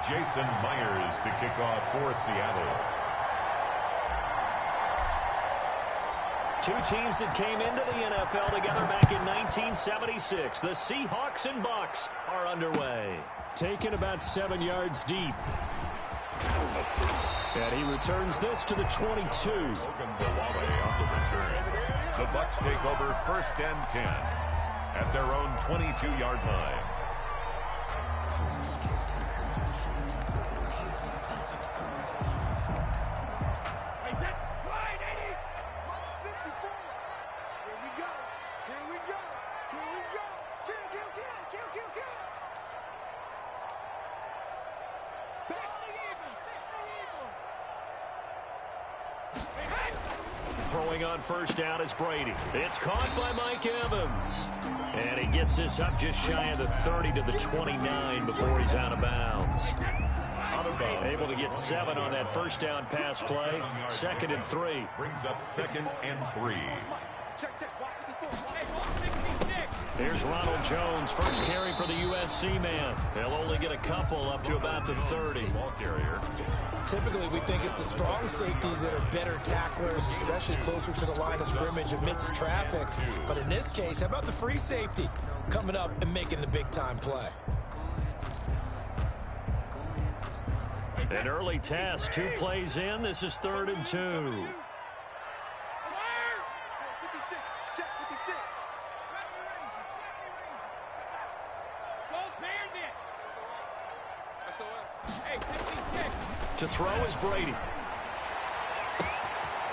Jason Myers to kick off for Seattle. Two teams that came into the NFL together back in 1976. The Seahawks and Bucks are underway. Taken about 7 yards deep. And he returns this to the 22. Logan Bawale on the return. The Bucks take over 1st and 10 at their own 22-yard line. Throwing on 1st down is Brady. It's caught by Mike Evans. And he gets this up just shy of the 30 to the 29 before he's out of bounds. Able to get 7 on that 1st down pass play. 2nd and 3. Brings up 2nd and 3. Here's Ronald Jones, first carry for the USC man. He'll only get a couple up to about the 30. Ball carrier. Typically, we think it's the strong safeties that are better tacklers, especially closer to the line of scrimmage amidst traffic. But in this case, how about the free safety coming up and making the big-time play? An early test, 2 plays in. This is 3rd and 2. To throw is Brady.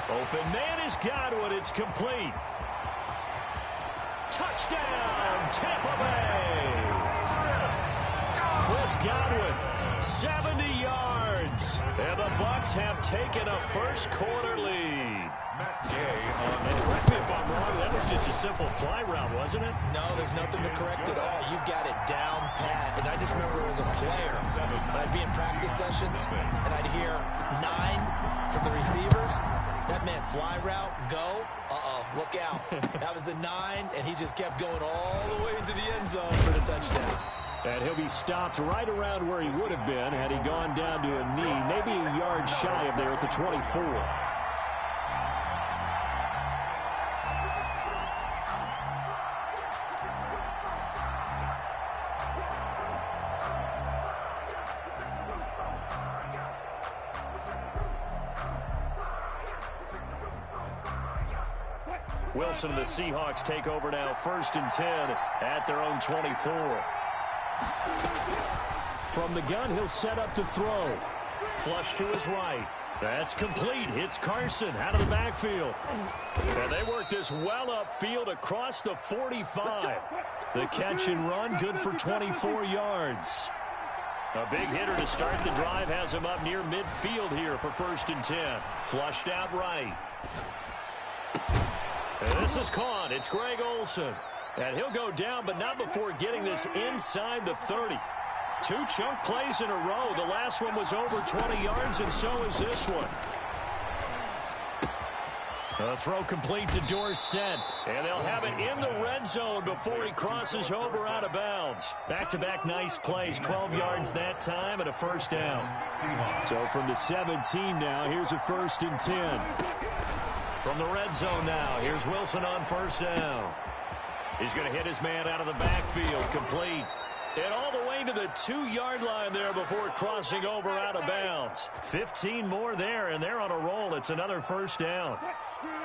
Open man is Godwin. It's complete. Touchdown, Tampa Bay. Chris Godwin, 70 yards. And the Bucks have taken a first-quarter lead. Matt Gay on And correct me if I'm wrong, that was just a simple fly route, wasn't it? No, there's nothing to correct at all. You've got it down pat. And I just remember as a player, when I'd be in practice sessions, and I'd hear 9 from the receivers, that meant fly route, go, look out. That was the 9, and he just kept going all the way into the end zone for the touchdown. And he'll be stopped right around where he would have been had he gone down to a knee, maybe a yard shy of there at the 24. Wilson and the Seahawks take over now, 1st and 10 at their own 24. From the gun, he'll set up to throw. Flush to his right. That's complete. Hits Carson out of the backfield. And they work this well upfield across the 45. The catch and run, good for 24 yards. A big hitter to start the drive has him up near midfield here for 1st and 10. Flushed out right. And this is caught. It's Greg Olsen. And he'll go down, but not before getting this inside the 30. 2 chunk plays in a row. The last one was over 20 yards, and so is this one. A throw complete to Dorsett, and they'll have it in the red zone before he crosses over out of bounds. Back-to-back nice plays, 12 yards that time and a 1st down. So from the 17 now, here's a 1st and 10. From the red zone now, here's Wilson on 1st down. He's going to hit his man out of the backfield, complete. And all the way to the 2-yard line there before crossing over out of bounds. 15 more there, and they're on a roll. It's another 1st down.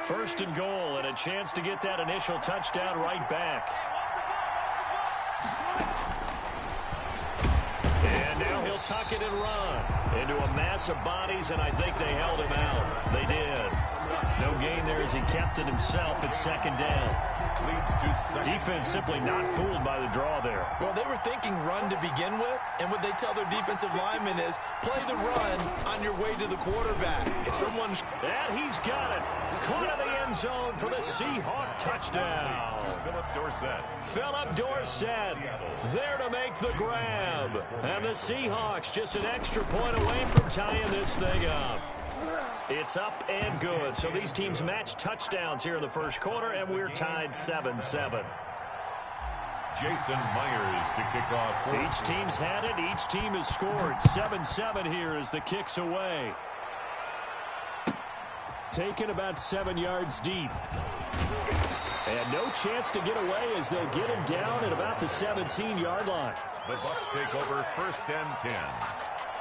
1st and goal, and a chance to get that initial touchdown right back. And now he'll tuck it and run into a mass of bodies, and I think they held him out. They did. No gain there as he kept it himself at 2nd down. Defense simply not fooled by the draw there. Well, they were thinking run to begin with, and what they tell their defensive linemen is play the run on your way to the quarterback. If someone... And he's got it. Caught in the end zone for the Seahawk touchdown. Philip Dorsett there to make the grab. And the Seahawks just an extra point away from tying this thing up. It's up and good. So these teams match touchdowns here in the 1st quarter, and we're tied 7-7. Jason Myers to kick off. Each team's had it. Each team has scored. 7-7 here as the kick's away. Taken about 7 yards deep. And no chance to get away as they'll get him down at about the 17-yard line. The Bucs take over 1st and 10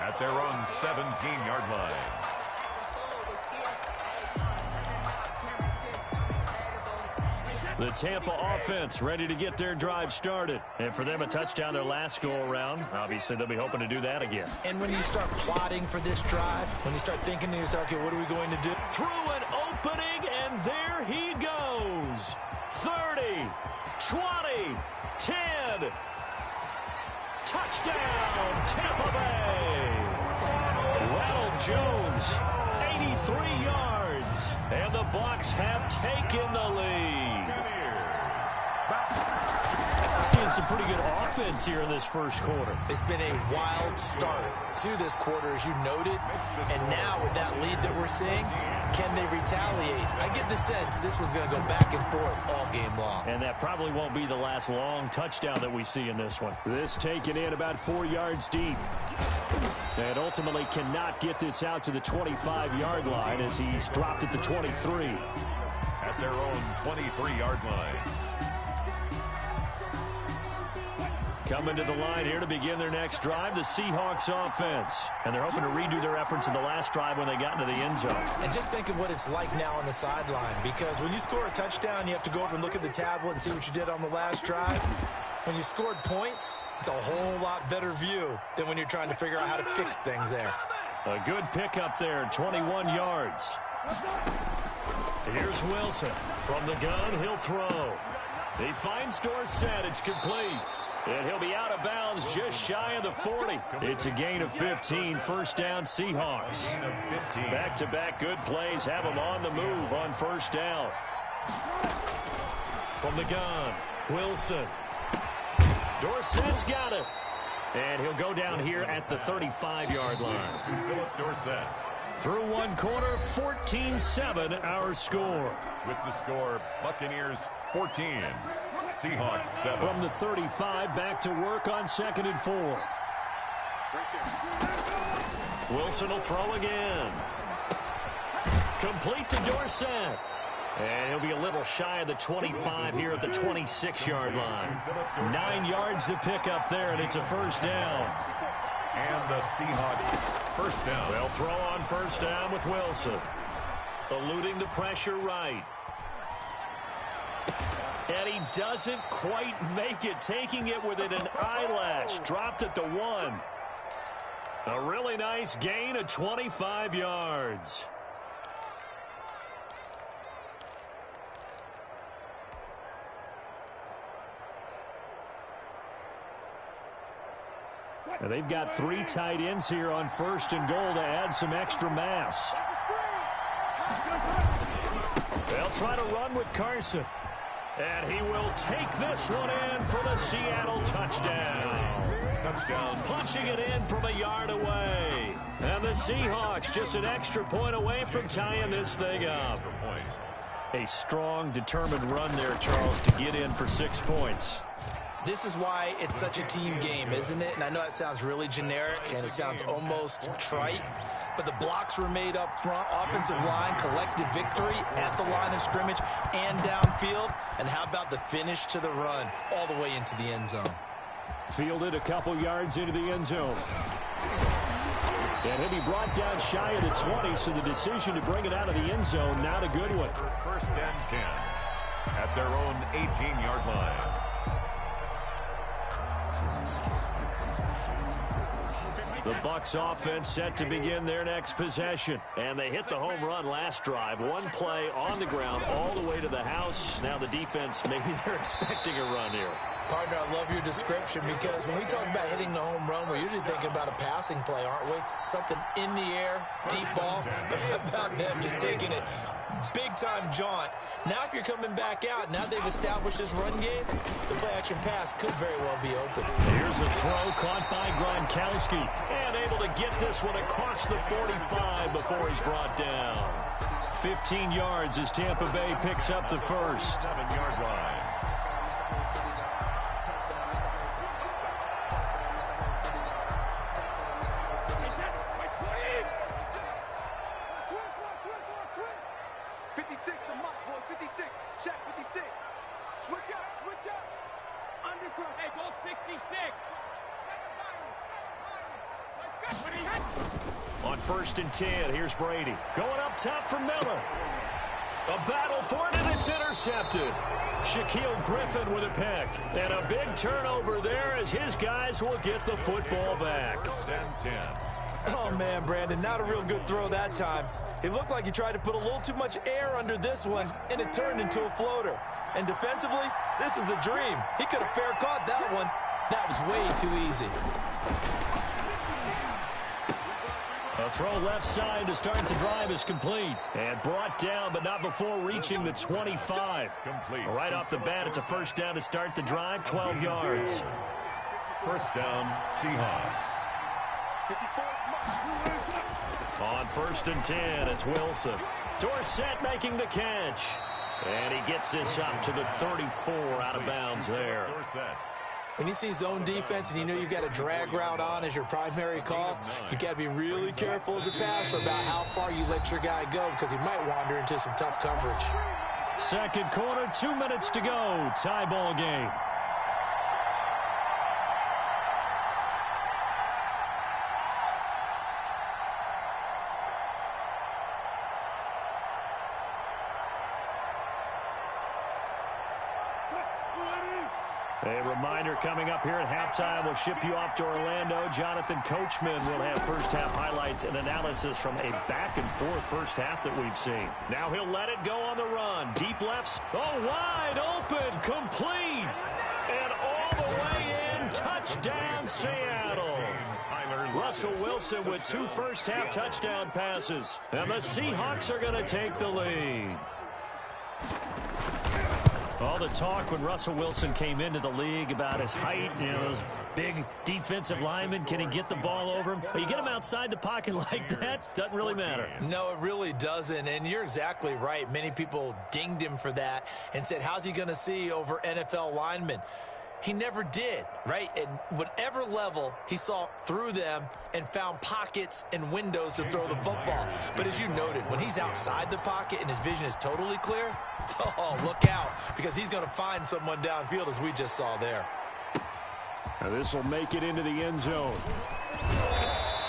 at their own 17-yard line. The Tampa offense ready to get their drive started. And for them, a touchdown their last go-around. Obviously, they'll be hoping to do that again. And when you start plotting for this drive, when you start thinking to yourself, okay, what are we going to do? Through an opening, and there he goes. 30, 20, 10. Touchdown, Tampa Bay. Ronald Jones, 83 yards. And the Bucs have taken the lead. Seeing some pretty good offense here in this first quarter. It's been a wild start to this quarter, as you noted. And now with that lead that we're seeing, can they retaliate? I get the sense this one's going to go back and forth all game long. And that probably won't be the last long touchdown that we see in this one. This taken in about 4 yards deep. And ultimately cannot get this out to the 25-yard line as he's dropped at the 23. At their own 23-yard line. Coming to the line here to begin their next drive, the Seahawks offense. And they're hoping to redo their efforts in the last drive when they got into the end zone. And just think of what it's like now on the sideline, because when you score a touchdown, you have to go over and look at the tablet and see what you did on the last drive. When you scored points, it's a whole lot better view than when you're trying to figure out how to fix things there. A good pickup there, 21 yards. Here's Wilson. From the gun, he'll throw. He finds Dorsett. It's complete. And he'll be out of bounds just shy of the 40. It's a gain of 15. First down, Seahawks. Back-to-back good plays have them on the move on first down. From the gun, Wilson. Dorsett's got it. And he'll go down here at the 35-yard line. Dorsett. Through one quarter, 14-7 our score. With the score, Buccaneers 14. Seahawks 7. From the 35, back to work on 2nd and 4. Wilson will throw again. Complete to Dorsett. And he'll be a little shy of the 25 here at the 26-yard line. 9 yards to pick up there, and it's a first down. And the Seahawks first down. They'll throw on first down with Wilson. Eluding the pressure right. And he doesn't quite make it, taking it within an eyelash. Dropped at the 1. A really nice gain of 25 yards. And they've got 3 tight ends here on 1st and goal to add some extra mass. They'll try to run with Carson. And he will take this one in for the Seattle touchdown. Touchdown. Punching it in from a yard away. And the Seahawks just an extra point away from tying this thing up. A strong, determined run there, Charles, to get in for 6 points. This is why it's such a team game, isn't it? And I know it sounds really generic and it sounds almost trite, but the blocks were made up front. Offensive line, collective victory at the line of scrimmage and downfield. And how about the finish to the run all the way into the end zone? Fielded a couple yards into the end zone. And he'll be brought down shy of the 20, so the decision to bring it out of the end zone, not a good one. First and 10 at their own 18-yard line. The Bucs offense set to begin their next possession. And they hit the home run last drive. One play on the ground all the way to the house. Now the defense, maybe they're expecting a run here. Partner, I love your description, because when we talk about hitting the home run, we're usually thinking about a passing play, aren't we? Something in the air, deep ball. But how about them just taking it big-time jaunt? Now if you're coming back out, now they've established this run game, the play-action pass could very well be open. Here's a throw caught by Gronkowski. And able to get this one across the 45 before he's brought down. 15 yards as Tampa Bay picks up the first. 7-yard line. 56 to Mike, boys. 56. Check 56. Switch up, switch up. Undercross. Hey, go 66. On 1st and 10, here's Brady. Going up top for Miller. A battle for it, and it's intercepted. Shaquille Griffin with a pick. And a big turnover there as his guys will get the football back. 1st and 10. Oh, man, Brandon, not a real good throw that time. It looked like he tried to put a little too much air under this one, and it turned into a floater. And defensively, this is a dream. He could have fair caught that one. That was way too easy. A throw left side to start the drive is complete. And brought down, but not before reaching the 25. Complete. Right off the bat, it's a 1st down to start the drive, 12 yards. 1st down, Seahawks. On 1st and 10, it's Wilson. Dorsett making the catch. And he gets this up to the 34 out of bounds there. Dorsett. When you see zone defense and you know you've got a drag route on as your primary call, you got to be really careful as a passer about how far you let your guy go because he might wander into some tough coverage. Second quarter, 2 minutes to go. Tie ball game. A reminder coming up here at halftime, we'll ship you off to Orlando. Jonathan Coachman will have first-half highlights and analysis from a back-and-forth first half that we've seen. Now he'll let it go on the run. Deep left. Oh, wide open. Complete. And all the way in. Touchdown, Seattle. Russell Wilson with 2 first-half touchdown passes. And the Seahawks are going to take the lead. All the talk when Russell Wilson came into the league about his height, those big defensive linemen, can he get the ball over him? Well, you get him outside the pocket like that, doesn't really matter. No, it really doesn't, and you're exactly right. Many people dinged him for that and said, how's he going to see over NFL linemen? He never did, right? At whatever level, he saw through them and found pockets and windows to throw the football. But as you noted, when he's outside the pocket and his vision is totally clear, oh, look out, because he's going to find someone downfield, as we just saw there. Now this will make it into the end zone.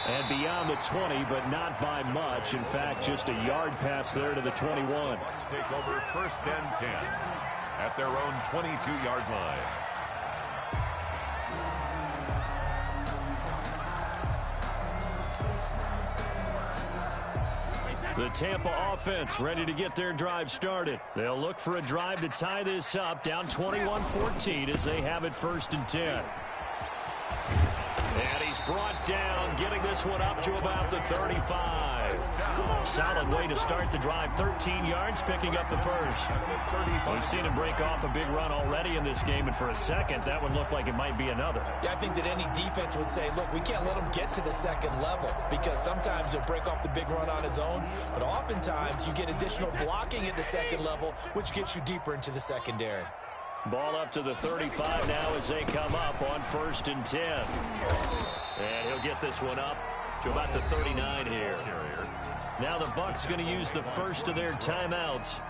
And beyond the 20, but not by much. In fact, just a yard pass there to the 21. Take over 1st and 10 at their own 22-yard line. The Tampa offense ready to get their drive started. They'll look for a drive to tie this up, down 21-14 as they have it 1st and 10. And he's brought down, getting this one up to about the 35. Solid way to start the drive, 13 yards, picking up the first. We've seen him break off a big run already in this game, and for a second, that one looked like it might be another. Yeah, I think that any defense would say, look, we can't let him get to the second level, because sometimes he'll break off the big run on his own, but oftentimes you get additional blocking at the second level, which gets you deeper into the secondary. Ball up to the 35 now as they come up on 1st and 10. And he'll get this one up to about the 39 here. Now the Bucs going to use the first of their timeouts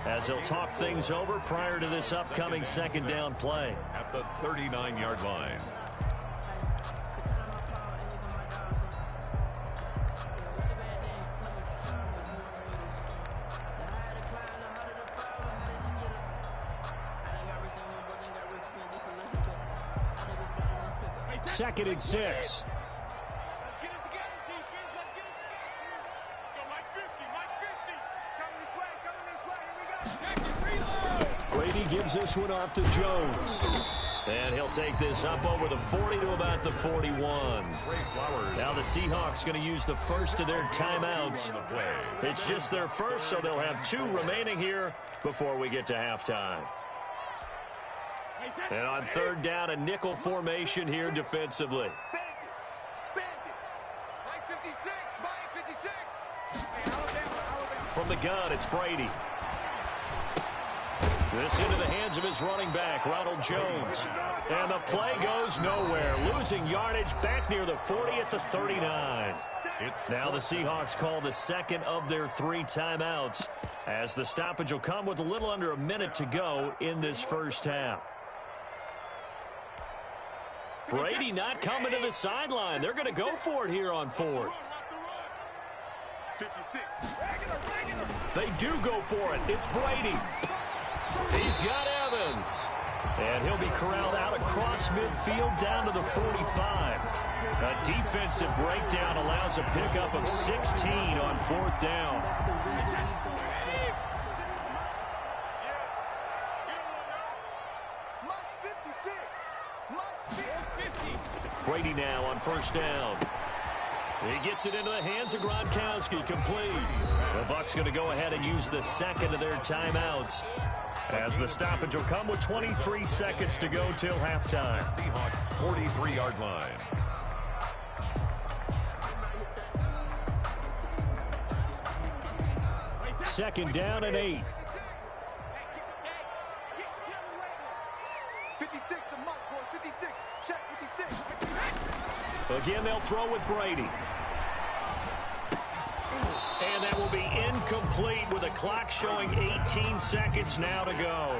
as they'll talk things over prior to this upcoming 2nd down play. At the 39-yard line. Second and 6. Brady gives this one off to Jones. And he'll take this up over the 40 to about the 41. Now the Seahawks going to use the first of their timeouts. It's just their first, so they'll have 2 remaining here before we get to halftime. And on 3rd down, a nickel formation here defensively. From the gun, it's Brady. This into the hands of his running back, Ronald Jones. And the play goes nowhere. Losing yardage back near the 40 at the 39. Now the Seahawks call the second of their 3 timeouts as the stoppage will come with a little under a minute to go in this first half. Brady not coming to the sideline. They're going to go for it here on fourth. 56. They do go for it. It's Brady. He's got Evans. And he'll be corralled out across midfield down to the 45. A defensive breakdown allows a pickup of 16 on fourth down. Brady now on first down. He gets it into the hands of Gronkowski, complete. The Bucs going to go ahead and use the second of their timeouts, as the stoppage will come with 23 seconds to go till halftime. Seahawks 43-yard line. Second down and 8. 56 to Mike, boys. 56. Check 56. Again, they'll throw with Brady. And that will be incomplete with a clock showing 18 seconds now to go.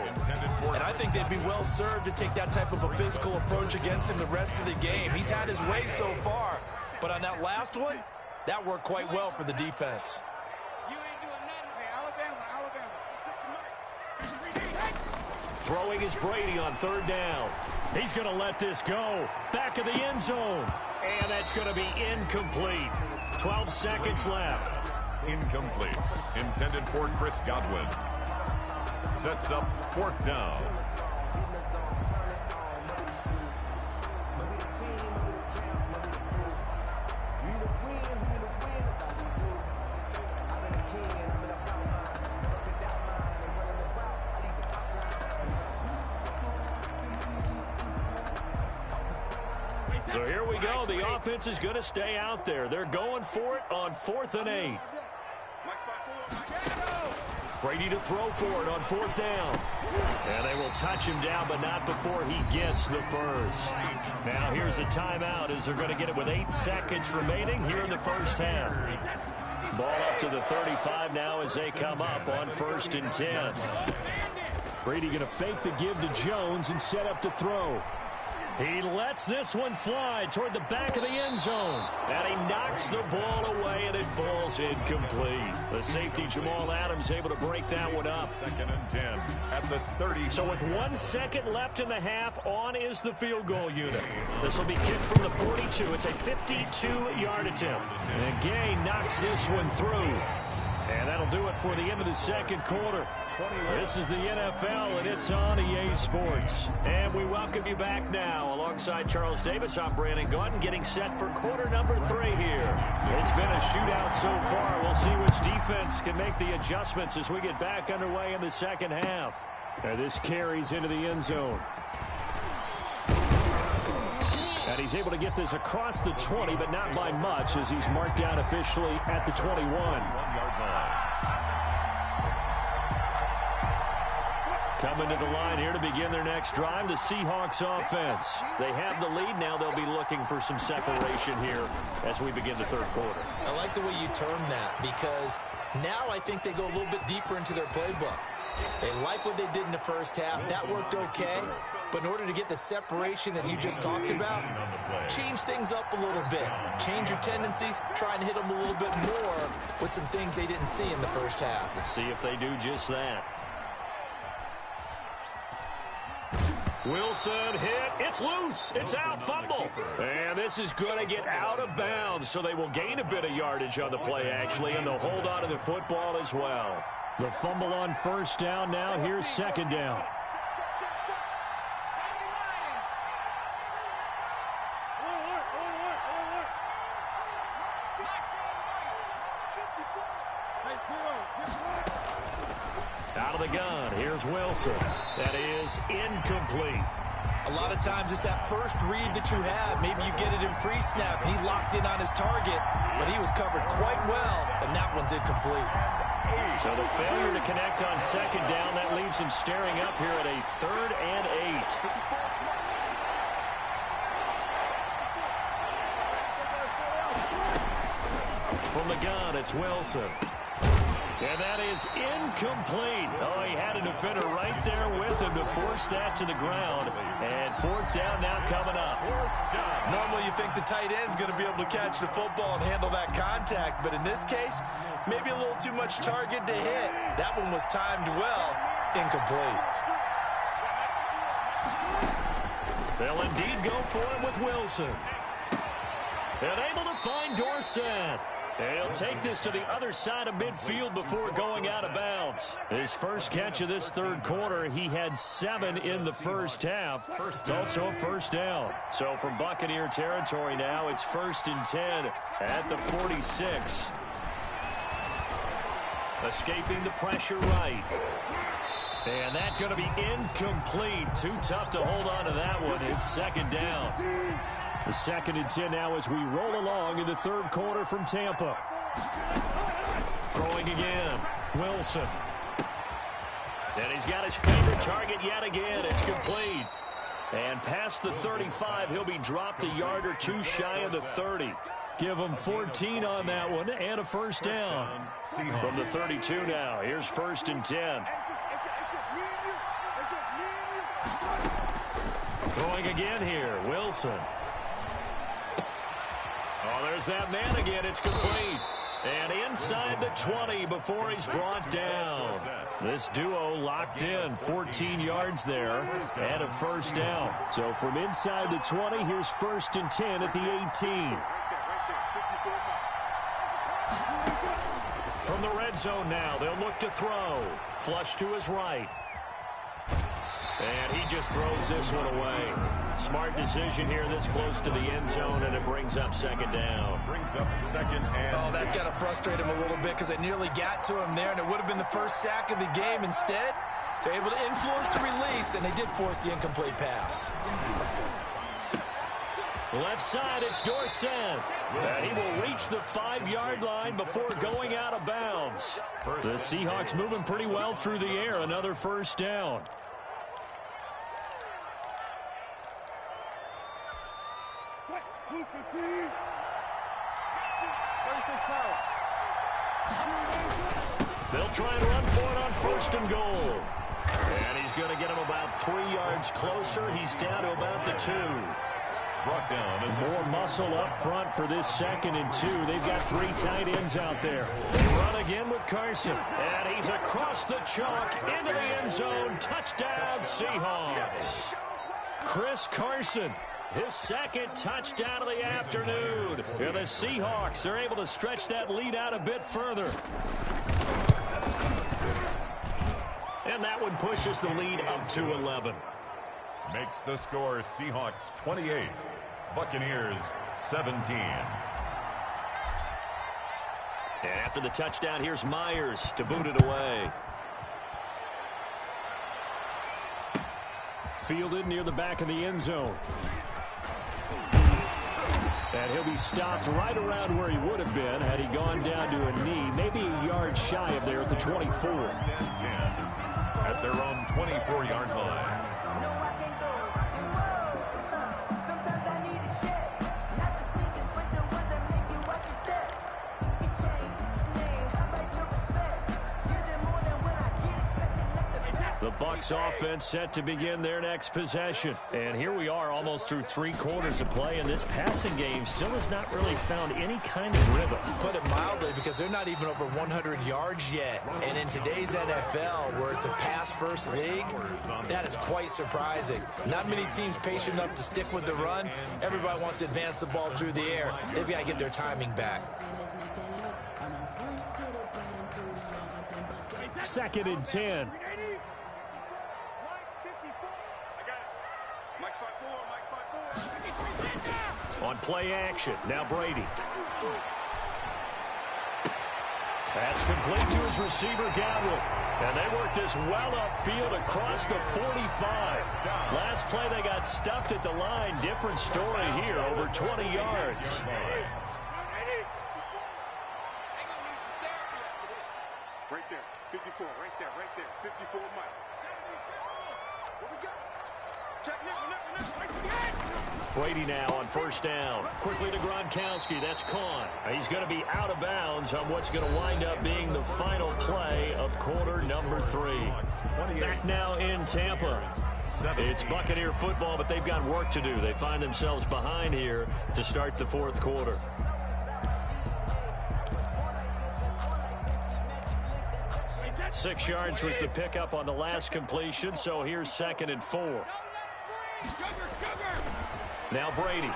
And I think they'd be well served to take that type of a physical approach against him the rest of the game. He's had his way so far, but on that last one, that worked quite well for the defense. Throwing is Brady on third down. He's going to let this go. Back of the end zone. And that's going to be incomplete. 12 seconds left. Incomplete. Intended for Chris Godwin. Sets up fourth down. So here we go. The offense is going to stay out there. They're going for it on 4th and 8. Brady to throw for it on fourth down. And they will touch him down, but not before he gets the first. Now here's a timeout as they're going to get it with 8 seconds remaining here in the first half. Ball up to the 35 now as they come up on 1st and 10. Brady going to fake the give to Jones and set up to throw. He lets this one fly toward the back of the end zone. And he knocks the ball away, and it falls incomplete. The safety, Jamal Adams, able to break that one up. 2nd and 10 at the 30. So with 1 second left in the half, on is the field goal unit. This will be kicked from the 42. It's a 52-yard attempt. And Gay knocks this one through. And that'll do it for the end of the second quarter. This is the NFL, and it's on EA Sports. And we welcome you back now. Alongside Charles Davis, I'm Brandon Gaudin, getting set for quarter number 3 here. It's been a shootout so far. We'll see which defense can make the adjustments as we get back underway in the second half. And this carries into the end zone. And he's able to get this across the 20, but not by much, as he's marked down officially at the 21. 1-yard line. Coming to the line here to begin their next drive, the Seahawks offense. They have the lead. Now they'll be looking for some separation here as we begin the third quarter. I like the way you term that, because now I think they go a little bit deeper into their playbook. They like what they did in the first half. That worked okay. But in order to get the separation that you just talked about, change things up a little bit. Change your tendencies. Try and hit them a little bit more with some things they didn't see in the first half. Let's see if they do just that. Wilson hit. It's loose. It's out. Fumble. And this is going to get out of bounds, so they will gain a bit of yardage on the play, actually, and they'll hold on to the football as well. The fumble on first down. Now here's second down. Out of the gun, here's Wilson. That is incomplete. A lot of times it's that first read that you have. Maybe you get it in pre-snap, and he locked in on his target, but he was covered quite well, and that one's incomplete. So the failure to connect on second down, that leaves him staring up here at a 3rd and 8. From the gun, it's Wilson. And that is incomplete. Oh, he had a defender right there with him to force that to the ground. And fourth down now coming up. Normally you think the tight end's going to be able to catch the football and handle that contact, but in this case, maybe a little too much target to hit. That one was timed well. Incomplete. They'll indeed go for it with Wilson. And able to find Dorsett. He'll take this to the other side of midfield before going out of bounds. His first catch of this third quarter, he had 7 in the first half. It's also a first down. So from Buccaneer territory now, it's 1st and 10 at the 46. Escaping the pressure right. And that's going to be incomplete. Too tough to hold on to that one. It's 2nd down. The 2nd and 10 now as we roll along in the third quarter from Tampa. Throwing again. Wilson. And he's got his favorite target yet again. It's complete. And past the 35, he'll be dropped a yard or two shy of the 30. Give him 14 on that one and a first down. From the 32 now. Here's 1st and 10. Throwing again here. Wilson. Oh, there's that man again. It's complete. And inside the 20 before he's brought down. This duo locked in. 14 yards there and a first down. So from inside the 20, here's 1st and 10 at the 18. From the red zone now, they'll look to throw. Flush to his right. And he just throws this one away. Smart decision here this close to the end zone, and it brings up 2nd down. Brings up 2nd and... Oh, that's got to frustrate him a little bit because they nearly got to him there, and it would have been the first sack of the game. Instead, they're able to influence the release, and they did force the incomplete pass. Left side, it's Dorsett. And he will reach the 5-yard line before going out of bounds. The Seahawks moving pretty well through the air. Another first down. They'll try and run for it on 1st and goal. And he's going to get him about 3 yards closer. He's down to about the 2. Brought down and more muscle up front for this 2nd and 2. They've got 3 tight ends out there. They run again with Carson. And he's across the chalk into the end zone. Touchdown, Seahawks. Chris Carson. His 2nd touchdown of the afternoon. And the Seahawks are able to stretch that lead out a bit further. And that one pushes the lead up to 11. Makes the score Seahawks 28, Buccaneers 17. And after the touchdown, here's Myers to boot it away. Fielded near the back of the end zone. And he'll be stopped right around where he would have been had he gone down to a knee, maybe a yard shy of there at the 24. At their own 24-yard line. The Bucs offense set to begin their next possession. And here we are almost through 3 quarters of play, and this passing game still has not really found any kind of rhythm. Put it mildly, because they're not even over 100 yards yet. And in today's NFL, where it's a pass-first league, that is quite surprising. Not many teams patient enough to stick with the run. Everybody wants to advance the ball through the air. They've got to get their timing back. 2nd and 10. On play action, now Brady. That's complete to his receiver, Godwin. And they work this well upfield across the 45. Last play, they got stuffed at the line. Different story here, over 20 yards. Right there, 54, right there, 54, Mike. What we got? Brady now on first down. Quickly to Gronkowski. That's caught. He's going to be out of bounds on what's going to wind up being the final play of quarter number 3. Back now in Tampa. It's Buccaneer football, but they've got work to do. They find themselves behind here to start the fourth quarter. Six yards was the pickup on the last completion, so here's 2nd and 4. Now Brady.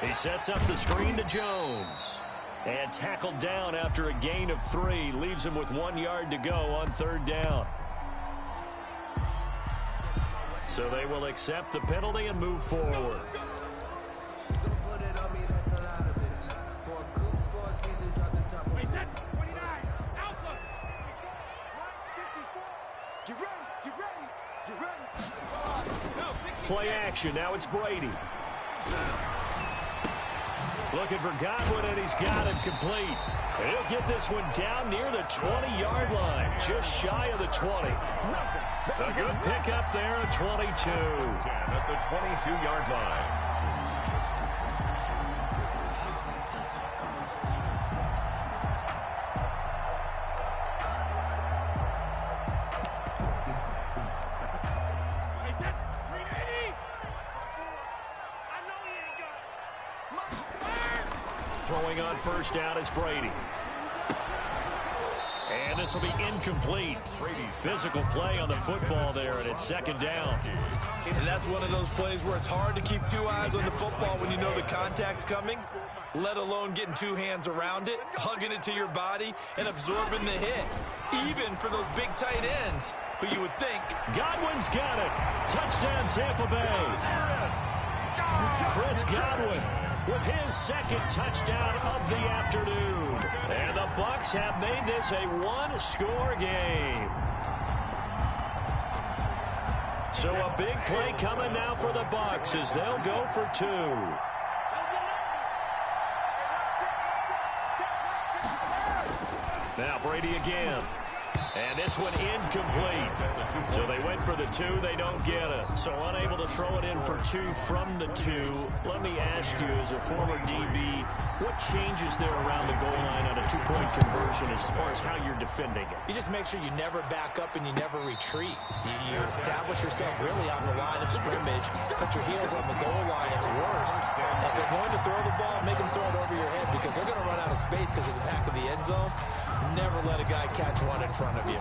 He sets up the screen to Jones. And tackled down after a gain of 3. Leaves him with 1 yard to go on 3rd down. So they will accept the penalty and move forward. Play action. Now it's Brady. Looking for Godwin, and he's got it complete. He'll get this one down near the 20-yard line, just shy of the 20. A good pickup there at 22. At the 22-yard line. Throwing on first down is Brady. And this will be incomplete. Brady, physical play on the football there, and it's 2nd down. And that's one of those plays where it's hard to keep 2 eyes on the football when you know the contact's coming, let alone getting 2 hands around it, hugging it to your body, and absorbing the hit. Even for those big tight ends, who you would think. Godwin's got it. Touchdown, Tampa Bay. Chris Godwin with his 2nd touchdown of the afternoon. And the Bucs have made this a 1-score game. So a big play coming now for the Bucs as they'll go for 2. Now Brady again. And this one incomplete. So they went for the 2. They don't get it. So unable to throw it in for 2 from the 2. Let me ask you, as a former DB, what changes there around the goal line on a 2-point conversion as far as how you're defending it? You just make sure you never back up and you never retreat. You establish yourself really on the line of scrimmage, put your heels on the goal line at worst. And if they're going to throw the ball, make them throw it over your head because they're going to run out of space because of the back of the end zone. Never let a guy catch one in front of you.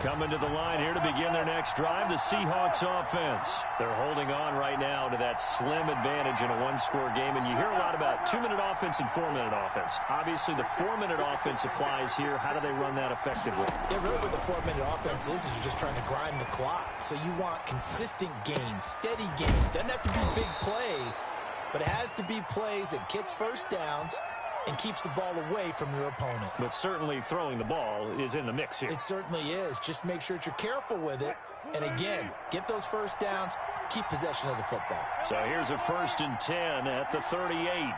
Coming to the line here to begin their next drive, the Seahawks offense. They're holding on right now to that slim advantage in a 1-score game, and you hear a lot about 2-minute offense and 4-minute offense. Obviously, the 4-minute offense applies here. How do they run that effectively? Yeah, really what the 4-minute offense is you're just trying to grind the clock. So you want consistent gains, steady gains. Doesn't have to be big plays, but it has to be plays that gets first downs and keeps the ball away from your opponent. But certainly throwing the ball is in the mix here. It certainly is. Just make sure that you're careful with it. And again, get those first downs, keep possession of the football. So here's a 1st and 10 at the 38.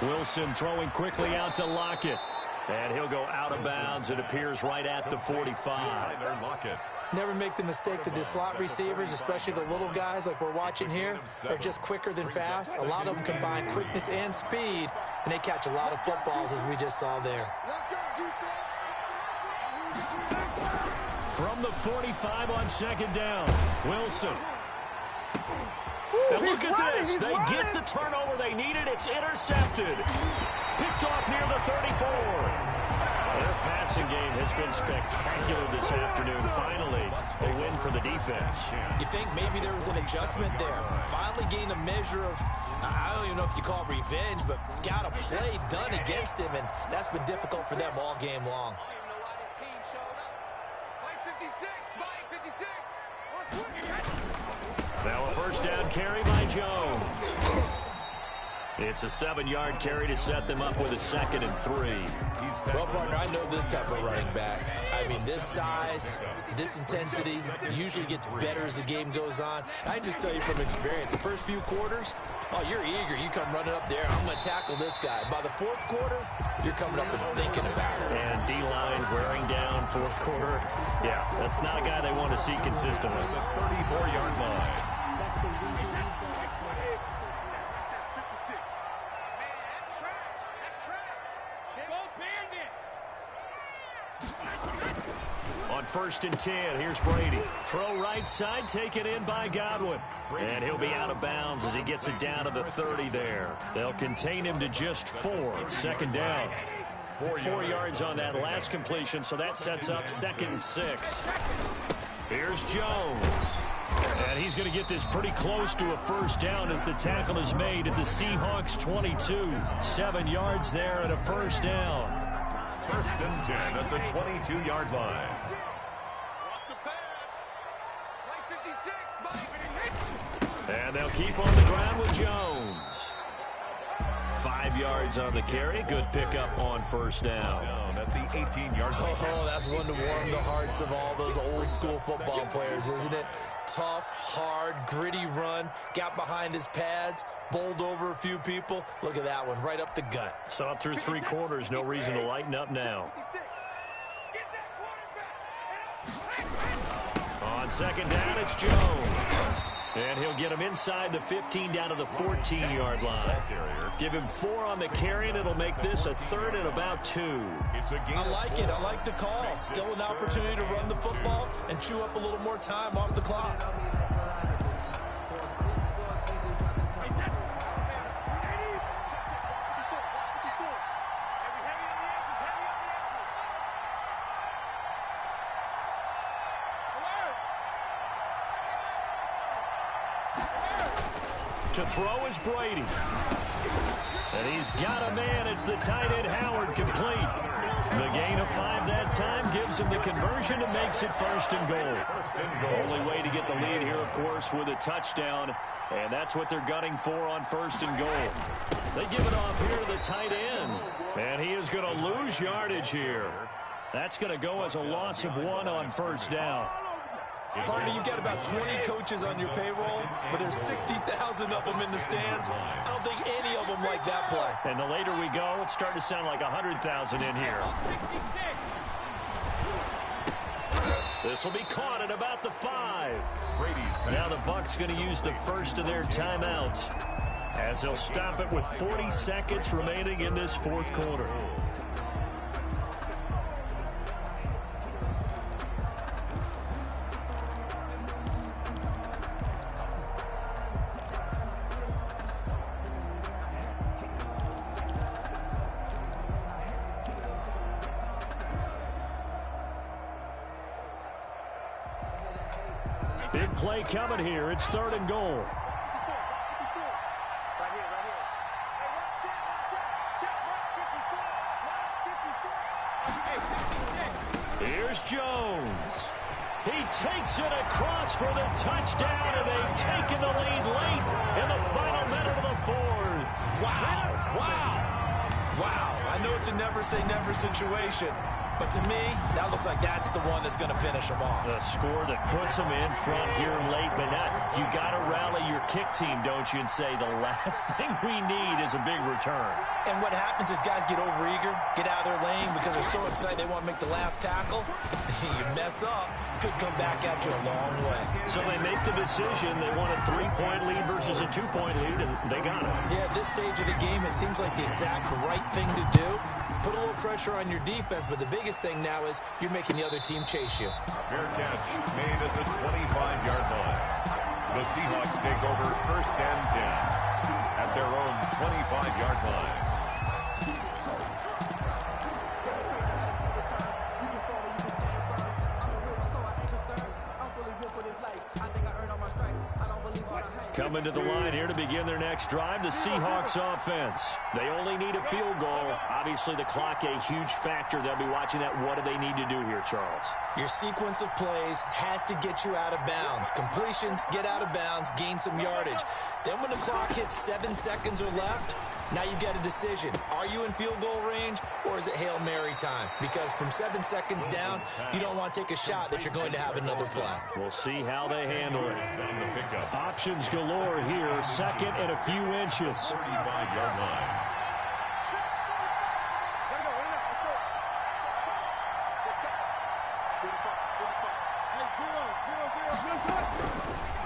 Wilson throwing quickly out to Lockett. And he'll go out of bounds. It appears right at the 45. Lockett. Never make the mistake that the slot receivers, especially the little guys like we're watching here, are just quicker than fast. A lot of them combine quickness and speed, and they catch a lot of footballs, as we just saw there. From the 45 on 2nd down, Wilson. And look at this. They get the turnover they needed. It's intercepted. Picked off near the 34. Their passing game has been spectacular this afternoon. Finally, a win for the defense. You think maybe there was an adjustment there. Finally gained a measure of, I don't even know if you call it revenge, but got a play done against him, and that's been difficult for them all game long. Now a first down carry by Jones. It's a 7-yard carry to set them up with a 2nd and 3. Well, partner, I know this type of running back. I mean, this size, this intensity usually gets better as the game goes on. I can just tell you from experience, the first few quarters, Oh, you're eager. You come running up there. I'm going to tackle this guy. By the fourth quarter, you're coming up and thinking about it. And D-line wearing down fourth quarter. Yeah, that's not a guy they want to see consistently. The 34-yard line. That's the reason we don't. 56. Man, that's trash. That's trash. Go Bandit. On 1st and 10, here's Brady. Throw right side, taken in by Godwin. And he'll be out of bounds as he gets it down to the 30 there. They'll contain him to just 4. 2nd down. 4 yards on that last completion, so that sets up 2nd and 6. Here's Jones. And he's going to get this pretty close to a 1st down as the tackle is made at the Seahawks 22. 7 yards there and a 1st down. 1st and 10 at the 22-yard line. Watch the pass. Play 56, Mike. And they'll keep on the ground with Jones. 5 yards on the carry. Good pickup on 1st down. Down at the 18-yard line. Oh, that's one to warm the hearts of all those old school football players, isn't it? Tough, hard, gritty run. Got behind his pads, bowled over a few people. Look at that one, right up the gut. Saw it through 3 quarters. No reason to lighten up now. Get that quarterback. On 2nd down, it's Jones. And he'll get him inside the 15 down to the 14-yard line. Give him 4 on the carry, and it'll make this a 3rd and about 2. It's a game. I like it. I like the call. Still an opportunity to run the football and chew up a little more time off the clock. To throw is Brady. And he's got a man. It's the tight end Howard complete. The gain of 5 that time gives him the conversion and makes it 1st and goal. Only way to get the lead here, of course, with a touchdown. And that's what they're gunning for on 1st and goal. They give it off here to the tight end. And he is going to lose yardage here. That's going to go as a loss of 1 on 1st down. Partner, you've got about 20 coaches on your payroll, but there's 60,000 of them in the stands. I don't think any of them like that play. And the later we go, it's starting to sound like 100,000 in here. This will be caught at about the 5. Now the Bucs going to use the first of their timeouts as they'll stop it with 40 seconds remaining in this 4th quarter. Big play coming here. It's 3rd and goal. Here's Jones. He takes it across for the touchdown, and they've taken the lead late in the final minute of the 4th. Wow. I know it's a never-say-never situation, but to me, that looks like that's the one that's going to finish them off. The score that puts them in front here late, but not. You got to rally your kick team, don't you, and say the last thing we need is a big return. And what happens is guys get overeager, get out of their lane because they're so excited they want to make the last tackle. You mess up, could come back at you a long way. So they make the decision. They want a 3-point lead versus a 2-point lead, and they got it. Yeah, at this stage of the game, it seems like the exact right thing to do. Put a little pressure on your defense, but the biggest thing now is you're making the other team chase you. Fair catch made at the 25-yard line. The Seahawks take over 1st and 10 at their own 25-yard line. Coming to the line here to begin their next drive, the Seahawks offense. They only need a field goal. Obviously, the clock a huge factor. They'll be watching that. What do they need to do here, Charles? Your sequence of plays has to get you out of bounds. Completions, get out of bounds, gain some yardage. Then when the clock hits 7 seconds or left, now you get a decision. Are you in field goal range, or is it Hail Mary time? Because from 7 seconds down, you don't want to take a shot that you're going to have another play. We'll see how they handle it. Options galore score here, second and a few inches. 35-yard line.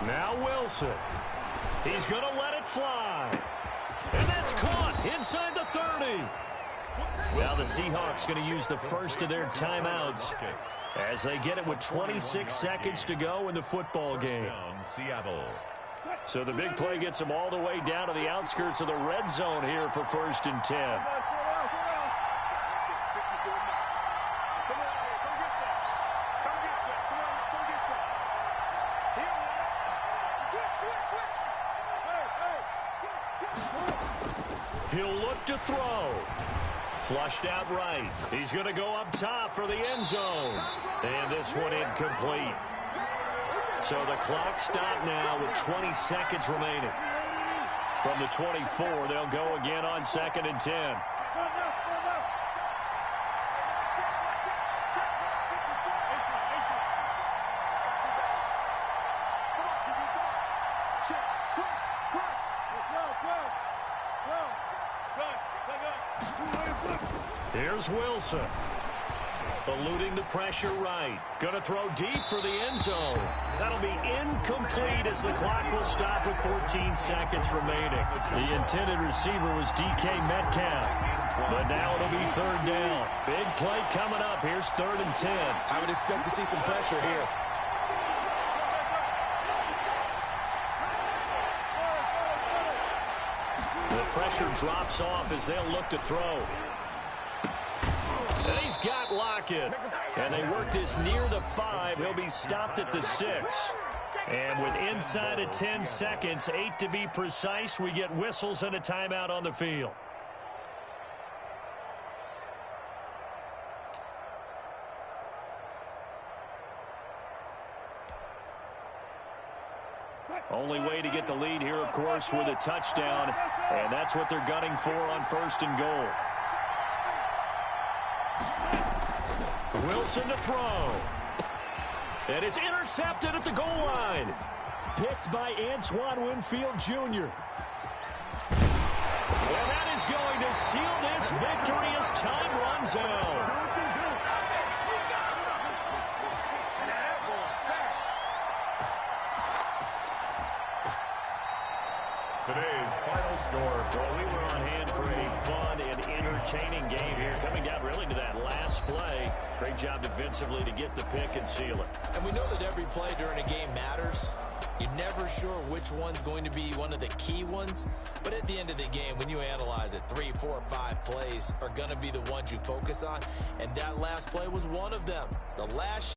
Now Wilson. He's going to let it fly. And that's caught inside the 30. Now the Seahawks going to use the first of their timeouts as they get it with 26 seconds to go in the football game. Seattle. So the big play gets them all the way down to the outskirts of the red zone here for 1st and 10. He'll look to throw. Flushed out right. He's going to go up top for the end zone. And this one incomplete. So the clock stopped now with 20 seconds remaining. From the 24, they'll go again on 2nd and 10. Here's Wilson. Eluding the pressure right. Going to throw deep for the end zone. That'll be incomplete as the clock will stop with 14 seconds remaining. The intended receiver was DK Metcalf. But now it'll be 3rd down. Big play coming up. Here's 3rd and 10. I would expect to see some pressure here. The pressure drops off as they'll look to throw. And he's got Lockett. And they work this near the 5. He'll be stopped at the 6. And with inside of 10 seconds, 8 to be precise, we get whistles and a timeout on the field. Only way to get the lead here, of course, with a touchdown. And that's what they're gunning for on 1st and goal. Wilson to throw. And it's intercepted at the goal line. Picked by Antoine Winfield Jr. And that is going to seal this victory as time runs out. Today's final score. Well, we were on hand for a fun and entertaining game here. Coming down really to that last play. Great job defensively to get the pick and seal it. And we know that every play during a game matters. You're never sure which one's going to be one of the key ones. But at the end of the game, when you analyze it, 3, 4, 5 plays are going to be the ones you focus on. And that last play was one of them. The last